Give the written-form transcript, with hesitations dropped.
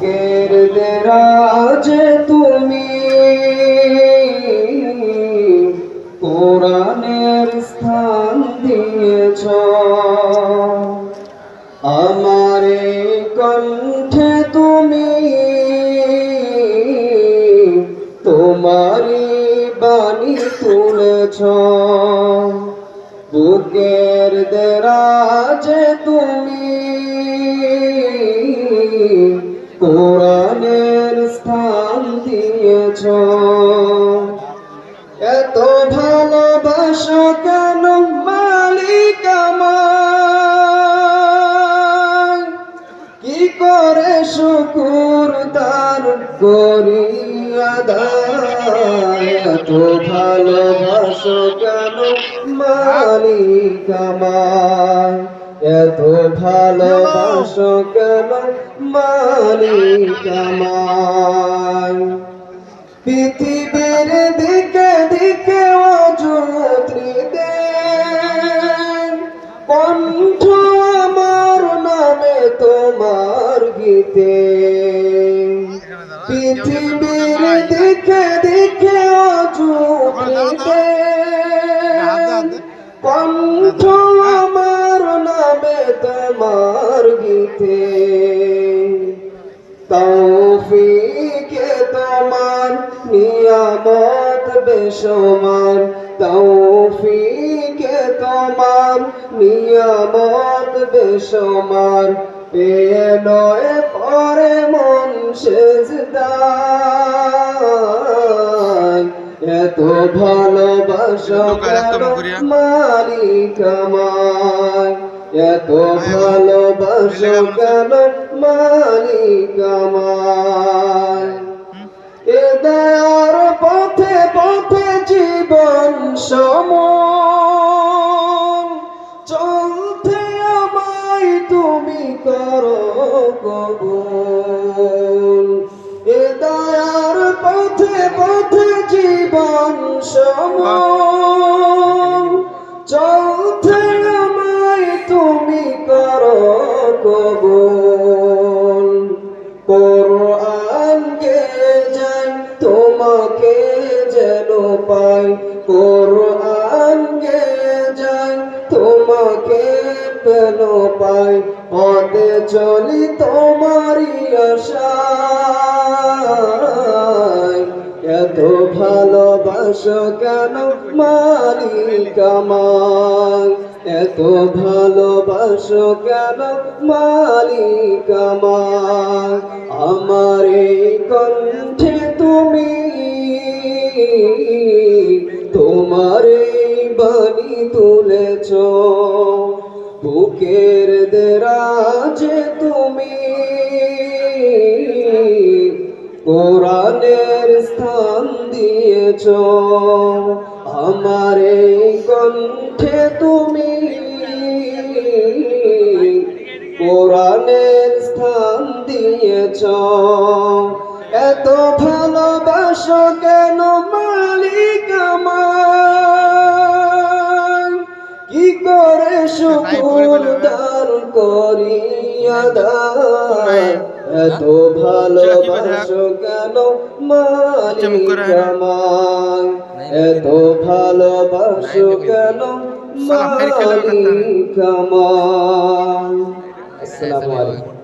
কের দেরাজ তুমি কোরআনের স্থান দিয়েছ আমারে কণ্ঠে তুমি তোমারি বাণী তুলেছ বুকের দেরাজে তুমি কোরআনের স্থান দিয়েছ এত ভালোবাসো কেন মালিক আমায় কি করে শুকুর তার করি আদায় এত ভালোবাসো কেন মালিক আমায় এত ভালোবাসো কেন মালিক আমায় পৃথিবীর দিকে দিকে অযত্রি দেন কণ্ঠ আমার নামে তোমার গীতে পৃথিবীর দিকে দিকে অযত্রি দেন কণ্ঠ আমার নামে তোমার গীতে তৌফিকে তোমার নিয়ামত বেশমার তৌফিকে তোমার নিয়ামত বেশমার পেয়ে নয় পরে মন সেজদায় এত ভালোবাসা মালিক আমায় এত ভালোবাসা কেন মালিক আমায় এ দয়ার পথে পথে জীবন সমন চলতে আমায় তুমি করো কবুল এ দয়ার পথে পথে জীবন সমন চলতে আমায় তুমি করো কবুল কোরআনকে যাই তোমাকে যেন পাই কোরআনকে যাই তোমাকে পেল পাই পথে চলি তোমারই আশায় এত ভালোবাসো কেন মালিক আমায় এত ভালোবাসো কেন মালিক আমায় আমার এই কণ্ঠে তুমি তোমার এই বাণী তুলেছ বুকের দেরাজে তুমি কোরআনের স্থান দিয়েছ আমার এই কণ্ঠে তুমি কোরআনের স্থান দিয়েছ এত ভালোবাসো কেন মালিক আমায় কি করে শুকুর দান করি আদায় এত ভালোবাসো কেন মালিক আমায় এত ভালোবাসো কেন মালিক আমায় আসসালামু আলাইকুম।